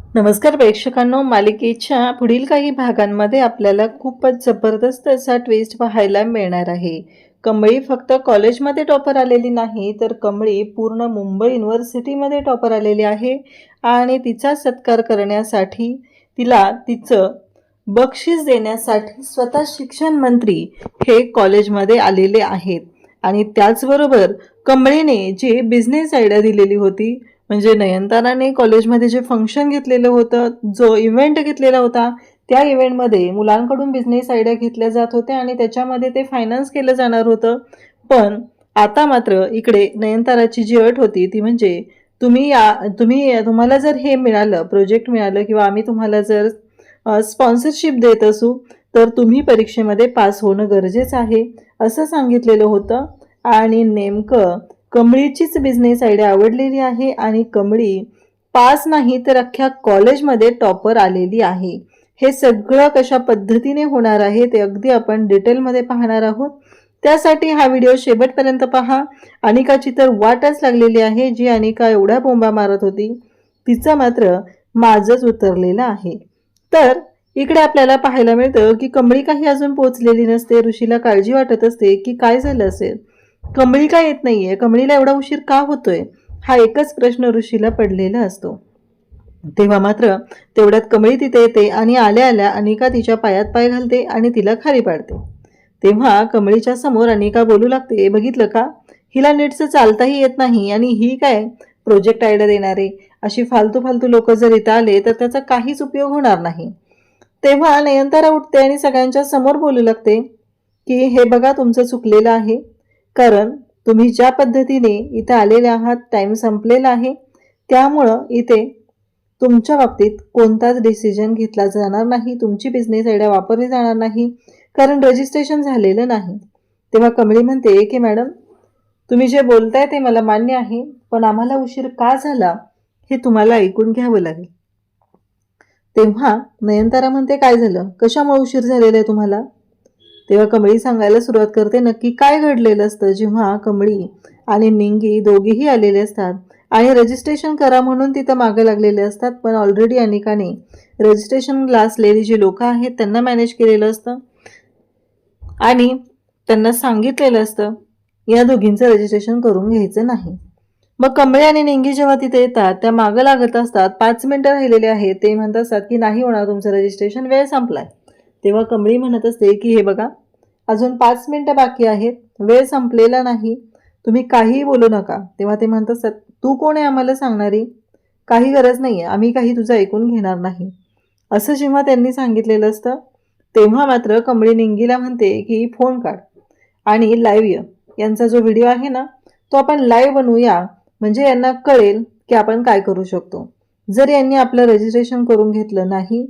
नमस्कार प्रेक्षकांनो, मालिकेच्या पुढील काही भागांमध्ये आपल्याला खूपच जबरदस्त असा ट्विस्ट पाहायला मिळणार आहे. कमळी फक्त कॉलेजमध्ये टॉपर आलेली नाही, तर कमळी पूर्ण मुंबई युनिव्हर्सिटीमध्ये टॉपर आलेली आहे आणि तिचा सत्कार करण्यासाठी तिला तिचं बक्षीस देण्यासाठी स्वतः शिक्षण मंत्री हे कॉलेजमध्ये आलेले आहेत. आणि त्याचबरोबर कमळीने जी बिझनेस आयडिया दिलेली होती, म्हणजे नयनताराने कॉलेजमध्ये जे फंक्शन घेतलेलं होतं, जो इव्हेंट घेतलेला होता, त्या इव्हेंटमध्ये मुलांकडून बिझनेस आयडिया घेतल्या जात होत्या आणि त्याच्यामध्ये ते फायनान्स केलं जाणार होतं. पण आता मात्र इकडे नयनताराची जी अट होती ती म्हणजे तुम्हाला जर हे मिळालं, प्रोजेक्ट मिळालं किंवा आम्ही तुम्हाला जर स्पॉन्सरशिप देत असू, तर तुम्ही परीक्षेमध्ये पास होणं गरजेचं आहे असं सांगितलेलं होतं. आणि नेमकं कमळीचीच बिझनेस आयडिया आवडलेली आहे आणि कमळी पास नाही तर अख्ख्या कॉलेजमध्ये टॉपर आलेली आहे. हे सगळं कशा पद्धतीने होणार आहे ते अगदी आपण डिटेलमध्ये पाहणार आहोत. त्यासाठी हा व्हिडिओ शेवटपर्यंत पहा. अनिकाची तर वाटच लागलेली आहे. जी अनिका एवढ्या बोंबा मारत होती, तिचा मात्र माझच उतरलेला आहे. तर इकडे आपल्याला पाहायला मिळतं की कमळी काही अजून पोहोचलेली नसते. ऋषीला काळजी वाटत असते की काय झालं असेल, कमळी का येत नाहीये, कमळीला एवढा उशीर का होतोय, हा एकच प्रश्न ऋषीला पडलेला असतो. तेव्हा मात्र तेवढ्यात कमळी तिथे येते आणि आल्या आल्या अनिका तिच्या पायात पाय घालते आणि तिला खाली पाडते. तेव्हा कमळीच्या समोर अनिका बोलू लागते, बघितलं का, हिला नीटचं चालताही येत नाही आणि ही काय प्रोजेक्ट आयडिया देणारे, अशी फालतू फालतू लोक जर इथं आले तर त्याचा काहीच उपयोग होणार नाही. तेव्हा नयनतारा उठते आणि सगळ्यांच्या समोर बोलू लागते की हे बघा, तुमचं चुकलेलं आहे. कारण तुम्ही ज्या पद्धतीने इथे आलेले आहात, टाइम संपलेला आहे, त्यामुळं इथे तुमच्या बाबतीत कोणताच डिसिजन घेतला जाणार नाही, तुमची बिझनेस आयडिया वापरली जाणार नाही, कारण रजिस्ट्रेशन झालेलं नाही. तेव्हा कमळी म्हणते की मॅडम, तुम्ही जे बोलताय ते मला मान्य आहे, पण आम्हाला उशीर का झाला हे तुम्हाला ऐकून घ्यावं लागेल. तेव्हा नयनतारा म्हणते, काय झालं, कशामुळे उशीर झालेला आहे तुम्हाला. तेव्हा कमळी सांगायला सुरुवात करते नक्की काय घडलेलं असतं. जेव्हा कमळी आणि निंगी दोघेही आलेले असतात आणि रजिस्ट्रेशन करा म्हणून तिथं मागं लागलेले असतात, पण ऑलरेडी अनिकाने रजिस्ट्रेशनला असलेली जी लोक आहेत त्यांना मॅनेज केलेलं असतं आणि त्यांना सांगितलेलं असतं या दोघींचं रजिस्ट्रेशन करून घ्यायचं नाही. मग कमळे आणि निंगी जेव्हा तिथे येतात, त्या मागं लागत असतात. 5 मिनिटं राहिलेले आहेत. ते म्हणत असतात की नाही होणार तुमचं रजिस्ट्रेशन, वेळ संपलाय. तेव्हा कमळी म्हणत असते की हे बघा, अजून 5 मिनिटं बाकी आहेत, वेळ संपलेला नाही, तुम्ही काहीही बोलू नका. तेव्हा ते म्हणत असतात, तू कोण आहे आम्हाला सांगणारी, काही गरज नाही आहे, आम्ही काही तुझं ऐकून घेणार नाही, असं जेव्हा त्यांनी सांगितलेलं असतं. तेव्हा मात्र कमळी निंगीला म्हणते की फोन काढ आणि लाईव्ह ये. यांचा जो व्हिडिओ आहे ना, तो आपण लाईव्ह बनवूया, म्हणजे यांना कळेल की आपण काय करू शकतो. जर यांनी आपलं रजिस्ट्रेशन करून घेतलं नाही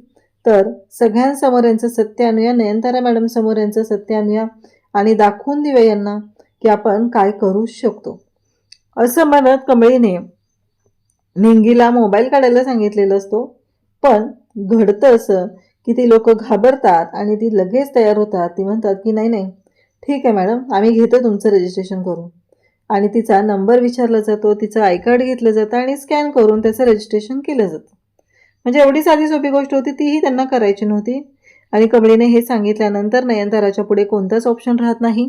तर सगळ्यांसमोर यांचं सत्य आणूया, नयनतारा मॅडम समोर यांचं सत्य आणूया आणि दाखवून देऊया यांना की आपण काय करू शकतो. असं म्हणत कमळीने निंगीला मोबाईल काढायला सांगितलेलं असतो. पण घडतं असं की ती लोक घाबरतात आणि ती लगेच तयार होतात. ती म्हणतात की नाही नाही, ठीक आहे मॅडम, आम्ही घेतो तुमचं रजिस्ट्रेशन करून. आणि तिचा नंबर विचारला जातो, तिचं आय कार्ड घेतलं जातं आणि स्कॅन करून त्याचं रजिस्ट्रेशन केलं जातं. म्हणजे एवढी साधी सोपी गोष्ट होती, तीही त्यांना करायची नव्हती. आणि कमळीने हे सांगितल्यानंतर नयनताराच्या पुढे कोणताच ऑप्शन राहत नाही,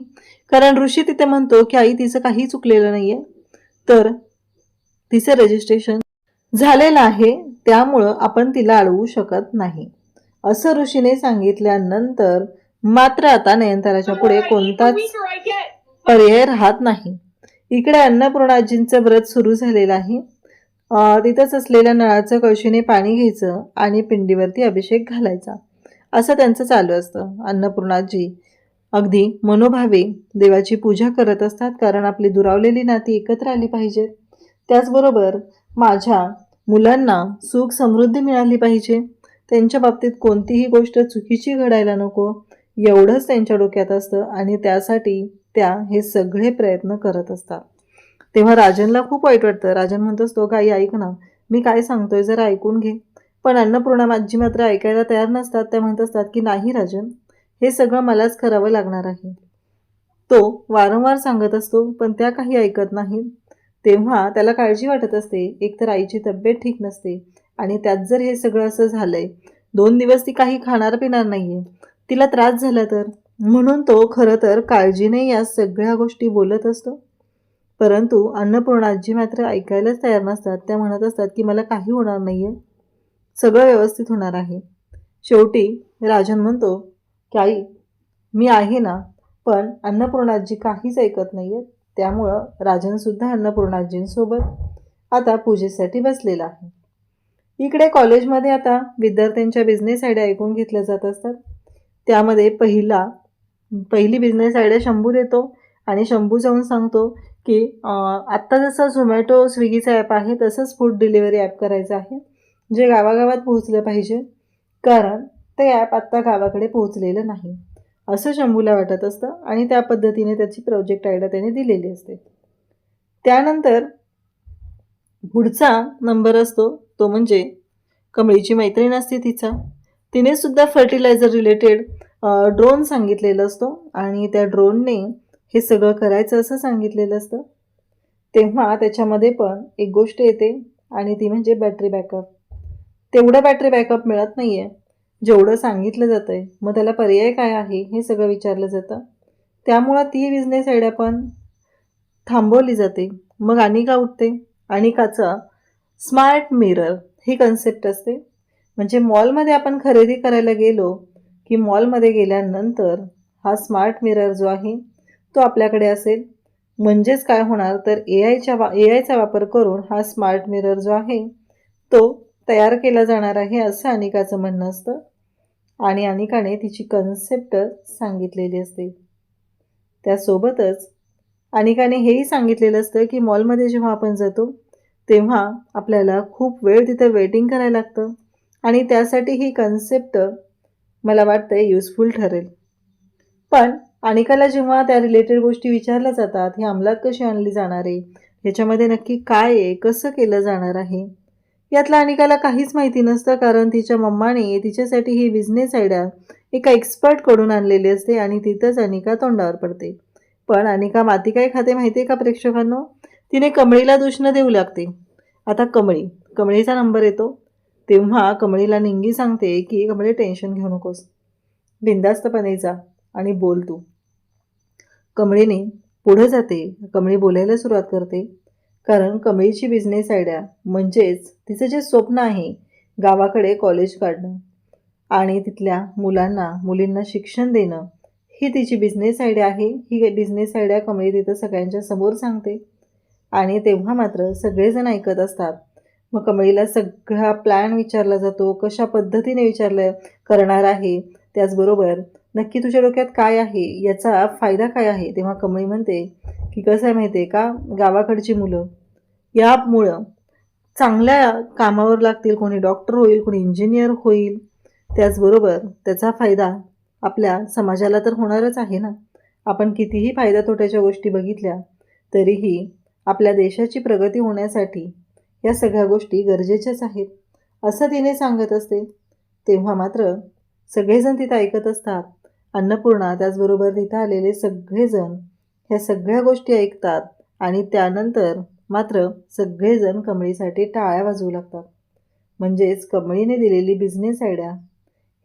कारण ऋषी तिथे म्हणतो की आई, तिचं काही चुकलेलं नाहीये, तर तिचं रजिस्ट्रेशन झालेलं आहे, त्यामुळं आपण तिला अडवू शकत नाही, असं ऋषीने सांगितल्यानंतर मात्र आता नयनताराच्या पुढे कोणताच पर्याय राहत नाही. इकडे अन्नपूर्णाजींचं व्रत सुरू झालेलं आहे. तिथंच असलेल्या नळाचं कळशीने पाणी घ्यायचं आणि पिंडीवरती अभिषेक घालायचा, असं त्यांचं चालू असतं. अन्नपूर्णाजी अगदी मनोभावे देवाची पूजा करत असतात, कारण आपली दुरावलेली नाती एकत्र आली पाहिजेत. त्याचबरोबर माझ्या मुलांना सुख समृद्धी मिळाली पाहिजे, त्यांच्या बाबतीत कोणतीही गोष्ट चुकीची घडायला नको, एवढंच त्यांच्या डोक्यात असतं आणि त्यासाठी त्या हे सगळे प्रयत्न करत असतात. तेव्हा राजनला खूप वाईट वाटतं. राजन म्हणत असतो, काही ऐक ना, मी काय सांगतोय जरा ऐकून घे. पण अन्नपूर्णा माझी मात्र ऐकायला तयार नसतात. त्या म्हणत असतात की नाही राजन, हे सगळं मलाच करावं लागणार आहे. तो वारंवार सांगत असतो पण त्या काही ऐकत नाहीत. तेव्हा त्याला काळजी वाटत असते. एकतर आईची तब्येत ठीक नसते आणि त्यात जर हे सगळं असं झालंय, 2 दिवस ती काही खाणार पिणार नाहीये, तिला त्रास झाला तर? म्हणून तो खरं तर काळजीने या सगळ्या गोष्टी बोलत असतो. परंतु अन्नपूर्णाजी मात्र ऐकायलाच तयार नसतात. त्या म्हणत असतात की मला काही होणार नाहीये, सगळं व्यवस्थित होणार आहे. शेवटी राजन म्हणतो की आई, मी आहे ना. पण अन्नपूर्णाजी काहीच ऐकत नाहीये. त्यामुळं राजनसुद्धा अन्नपूर्णाजींसोबत आता पूजेसाठी बसलेला आहे. इकडे कॉलेजमध्ये आता विद्यार्थ्यांच्या बिझनेस आयडिया ऐकून घेतल्या जात असतात. त्यामध्ये पहिली बिझनेस आयडिया शंभू देतो आणि शंभू जाऊन सांगतो की आत्ता जसं झोमॅटो स्विगीचा ॲप आहे तसंच फूड डिलिव्हरी ॲप करायचं आहे, जे गावागावात पोहोचलं पाहिजे, कारण ते ॲप आत्ता गावाकडे पोहोचलेलं नाही असं शंभूला वाटत असतं आणि त्या पद्धतीने त्याची प्रोजेक्ट आयडिया त्याने दिलेली असते. त्यानंतर पुढचा नंबर असतो तो म्हणजे कमळीची मैत्रीण असते तिने सुद्धा फर्टिलायझर रिलेटेड ड्रोन सांगितलेलं असतो आणि त्या ड्रोनने हे सगळं करायचं असं सांगितलेलं असतं. तेव्हा त्याच्यामध्ये पण एक गोष्ट येते आणि ती म्हणजे बॅटरी बॅकअप. तेवढं बॅटरी बॅकअप मिळत नाही आहे जेवढं सांगितलं जातं आहे. मग त्याला पर्याय काय आहे हे सगळं विचारलं जातं. त्यामुळं ती बिझनेस आयडिया पण थांबवली जाते. मग अनिका उठते. अनिकाचा स्मार्ट मिरर ही कन्सेप्ट असते. म्हणजे मॉलमध्ये आपण खरेदी करायला गेलो की मॉलमध्ये गेल्यानंतर हा स्मार्ट मिरर जो आहे तो आपल्याकडे असेल. म्हणजेच काय होणार तर एआयचा वापर करून हा स्मार्ट मिरर जो आहे तो तयार केला जाणार आहे असं अनिकाचं म्हणणं असतं. आणि अनिकाने तिची कन्सेप्ट सांगितलेली असते. त्यासोबतच अनिकाने हेही सांगितलेलं असतं की मॉलमध्ये जेव्हा आपण जातो तेव्हा आपल्याला खूप वेळ तिथं वेटिंग करायला लागतं आणि त्यासाठी ही कन्सेप्ट मला वाटतं युजफुल ठरेल. पण अनिकाला जेव्हा त्या रिलेटेड गोष्टी विचारल्या जातात, ही अंमलात कशी आणली जाणार आहे, ह्याच्यामध्ये नक्की काय आहे, कसं केलं जाणार आहे, यातलं अनिकाला काहीच माहिती नसतं. कारण तिच्या मम्माने तिच्यासाठी ही बिझनेस आयडिया एका एक्सपर्टकडून आणलेली असते आणि तिथंच अनिका तोंडावर पडते. पण अनिका माती काय खाते माहिती आहे का प्रेक्षकांनो? तिने कमळीला दोष न देऊ लागते. आता कमळीचा नंबर येतो तेव्हा कमळीला निंगी सांगते की कमळी टेन्शन घेऊ नकोस, बिंदास्तपणे जा आणि बोल तू. कमळीने पुढे जाते. कमळी बोलायला सुरुवात करते. कारण कमळीची बिझनेस आयडिया म्हणजेच तिचं जे स्वप्न आहे गावाकडे कॉलेज काढणं आणि तिथल्या मुलींना शिक्षण देणं, ही तिची बिझनेस आयडिया आहे. ही बिझनेस आयडिया कमळी तिथं सगळ्यांच्या समोर सांगते आणि तेव्हा मात्र सगळेजण ऐकत असतात. मग कमळीला सगळा प्लॅन विचारला जातो, कशा पद्धतीने करणार आहे, त्याचबरोबर नक्की तुझ्या डोक्यात काय आहे, याचा फायदा काय आहे. तेव्हा कमळी म्हणते की कसं आहे माहिती आहे का, गावाकडची मुलं यामुळं चांगल्या कामावर लागतील, कोणी डॉक्टर होईल, कोणी इंजिनियर होईल, त्याचबरोबर त्याचा फायदा आपल्या समाजाला तर होणारच आहे ना. आपण कितीही फायदा तोट्याच्या गोष्टी बघितल्या तरीही आपल्या देशाची प्रगती होण्यासाठी या सगळ्या गोष्टी गरजेच्याच आहेत असं तिने सांगत असते. तेव्हा मात्र सगळेजण तिथं ऐकत असतात. अन्नपूर्णा त्याचबरोबर तिथं आलेले सगळेजण ह्या सगळ्या गोष्टी ऐकतात आणि त्यानंतर मात्र सगळेजण कमळीसाठी टाळ्या वाजवू लागतात. म्हणजेच कमळीने दिलेली बिझनेस आयडिया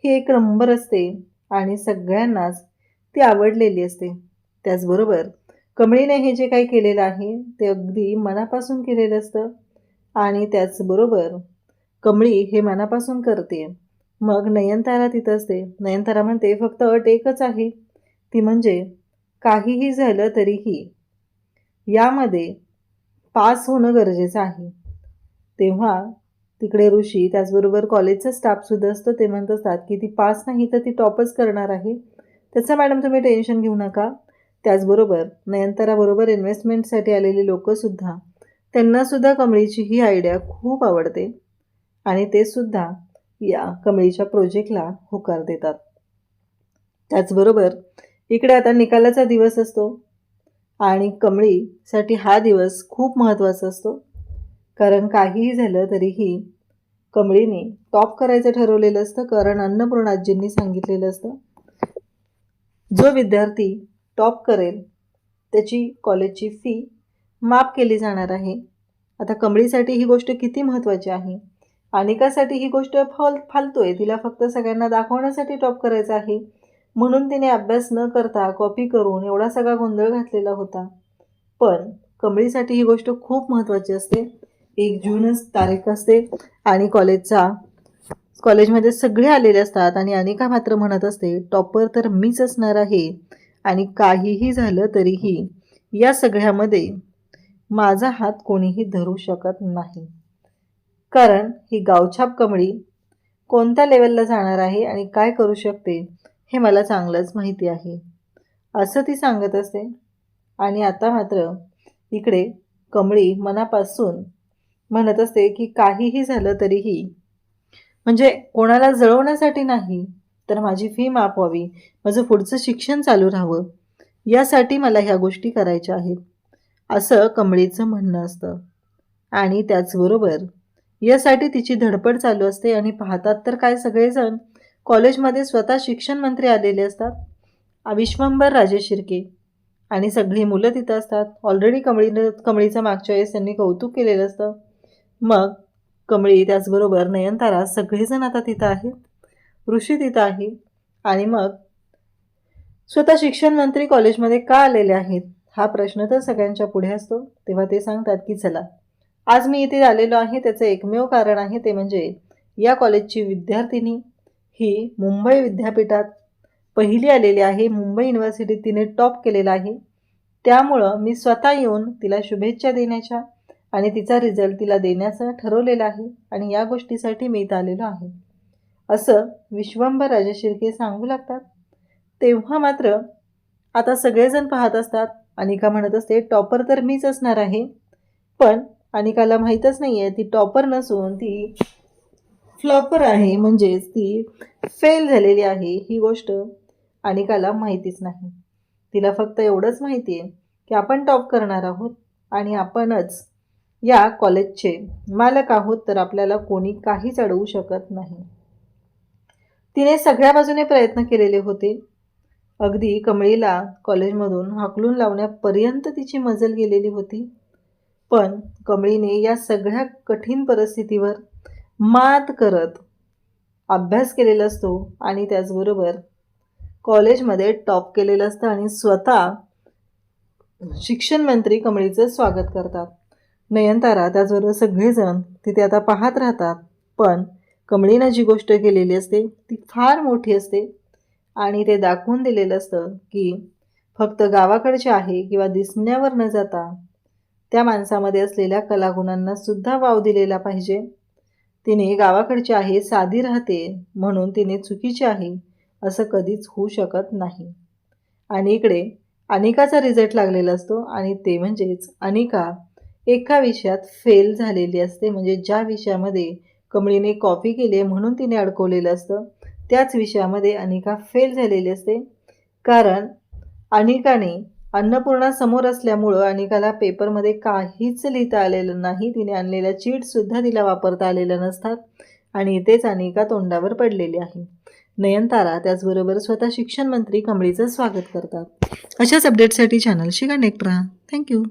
ही एक नंबर असते आणि सगळ्यांनाच ती आवडलेली असते. त्याचबरोबर कमळीने हे जे काही केलेलं आहे ते अगदी मनापासून केलेलं असतं आणि त्याचबरोबर कमळी हे मनापासून करते. मग नयनतारा तिथं असते. नयनतारा म्हणते फक्त अट एकच आहे, ती म्हणजे काहीही झालं तरीही यामध्ये पास होणं गरजेचं आहे. तेव्हा तिकडे ऋषी त्याचबरोबर कॉलेजचा स्टाफसुद्धा असतो. ते म्हणत असतात की ती पास नाही तर ती टॉपच करणार आहे, त्याचं मॅडम तुम्ही टेन्शन घेऊ नका. त्याचबरोबर नयनताराबरोबर इन्व्हेस्टमेंटसाठी आलेली लोकंसुद्धा, त्यांनासुद्धा कमळीची ही आयडिया खूप आवडते आणि ते सुद्धा या कमळीच्या प्रोजेक्टला होकार देतात. त्याचबरोबर इकडे आता निकालाचा दिवस असतो आणि कमळीसाठी हा दिवस खूप महत्त्वाचा असतो. कारण काहीही झालं तरीही कमळीने टॉप करायचं ठरवलेलं असतं. कारण अन्नपूर्णाजींनी सांगितलेलं असतं जो विद्यार्थी टॉप करेल त्याची कॉलेजची फी माफ केली जाणार आहे. आता कमळीसाठी ही गोष्ट किती महत्त्वाची आहे अनिकासाठी ही गोष्ट फालतू आहे. तिला फक्त सगळ्यांना दाखवण्यासाठी टॉप करायचं आहे. म्हणून तिने अभ्यास न करता कॉपी करून एवढा सगळा गोंधळ घातलेला होता. पण कमळीसाठी ही गोष्ट खूप महत्त्वाची असते. 1 जूनच तारीख असते आणि कॉलेजमध्ये सगळे आलेले असतात आणि अनिका मात्र म्हणत असते, टॉपर तर मीच असणार आहे आणि काहीही झालं तरीही या सगळ्यामध्ये माझा हात कोणीही धरू शकत नाही. कारण ही गावछाप कमळी कोणत्या लेवलला जाणार आहे आणि काय करू शकते हे मला चांगलंच माहिती आहे, असं ती सांगत असते. आणि आता मात्र इकडे कमळी मनापासून म्हणत असते की काहीही झालं तरीही, म्हणजे कोणाला जळवण्यासाठी नाही, तर माझी फी माफ व्हावी, माझं पुढचं शिक्षण चालू राहावं, यासाठी मला ह्या गोष्टी करायच्या आहेत, असं कमळीचं म्हणणं असतं. आणि त्याचबरोबर यासाठी तिची धडपड चालू असते. आणि पाहतात तर काय, सगळेजण कॉलेजमध्ये स्वतः शिक्षण मंत्री आलेले असतात, विश्वंभर राजे शिर्के, आणि सगळी मुलं तिथं असतात. ऑलरेडी कमळीचं मागच्या वेळेस त्यांनी कौतुक केलेलं असतं. मग कमळी त्याचबरोबर नयनतारा सगळेजण आता तिथं आहेत, ऋषी तिथं आहे. आणि मग स्वतः शिक्षण मंत्री कॉलेजमध्ये का आलेले आहेत हा प्रश्न तर सगळ्यांच्या पुढे असतो. तेव्हा ते सांगतात की चला, आज मी इथे आलेलो आहे त्याचं एकमेव कारण आहे, ते म्हणजे या कॉलेजची विद्यार्थिनी ही मुंबई विद्यापीठात पहिली आलेली आहे. मुंबई युनिव्हर्सिटीत तिने टॉप केलेला आहे. त्यामुळं मी स्वतः येऊन तिला शुभेच्छा देण्याच्या आणि तिचा रिझल्ट तिला देण्याचं ठरवलेलं आहे आणि या गोष्टीसाठी मी इथं आलेलो आहे, असं विश्वंभर राजे शिर्के सांगू लागतात. तेव्हा मात्र आता सगळेजण पाहत असतात. अनिका म्हणत असते, टॉपर तर मीच असणार आहे. पण अनिकाला माहीतच नाही आहे ती टॉपर नसून ती फ्लॉपर आहे, म्हणजेच ती फेल झालेली आहे. ही गोष्ट अनिकाला माहितीच नाही. तिला फक्त एवढंच माहिती आहे की आपण टॉप करणार आहोत आणि आपणच या कॉलेजचे मालक आहोत, तर आपल्याला कोणी काहीच अडवू शकत नाही. तिने सगळ्या बाजूने प्रयत्न केलेले होते. अगदी कमळीला कॉलेजमधून हाकलून लावण्यापर्यंत तिची मजल गेलेली होती. पण कमळीने या सगळ्या कठीण परिस्थितीवर मात करत अभ्यास केलेला असतो आणि त्याचबरोबर कॉलेजमध्ये टॉप केलेलं असतं आणि स्वतः शिक्षण मंत्री कमळीचं स्वागत करतात. नयनतारा त्याचबरोबर सगळेजण तिथे आता पाहत राहतात. पण कमळीनं जी गोष्ट केलेली असते ती फार मोठी असते आणि ते दाखवून दिलेलं असतं की फक्त गावाकडचे आहे किंवा दिसण्यावर न जाता त्या माणसामध्ये असलेल्या कलागुणांना सुद्धा वाव दिलेला पाहिजे. तिने गावाकडची आहे, साधी राहते म्हणून तिने चुकीची आहे असं कधीच होऊ शकत नाही. आणि इकडे अनिकाचा रिझल्ट लागलेला असतो आणि ते म्हणजेच अनिका एका विषयात फेल झालेली असते. म्हणजे ज्या विषयामध्ये कमळीने कॉपी केली आहे म्हणून तिने अडकवलेलं असतं, त्याच विषयामध्ये अनिका फेल झालेली असते. कारण अनिकाने अन्नपूर्णा समोर असल्यामुळं अनिकाला पेपरमध्ये काहीच लिहिता आलेलं नाही. तिने आणलेल्या चीटसुद्धा तिला वापरता आलेल्या नसतात आणि इथेच अनिका तोंडावर पडलेली आहे. नयनतारा त्याचबरोबर स्वतः शिक्षण मंत्री कमळीचं स्वागत करतात. अशाच अपडेटसाठी चॅनलशी कनेक्ट राहा. थँक्यू.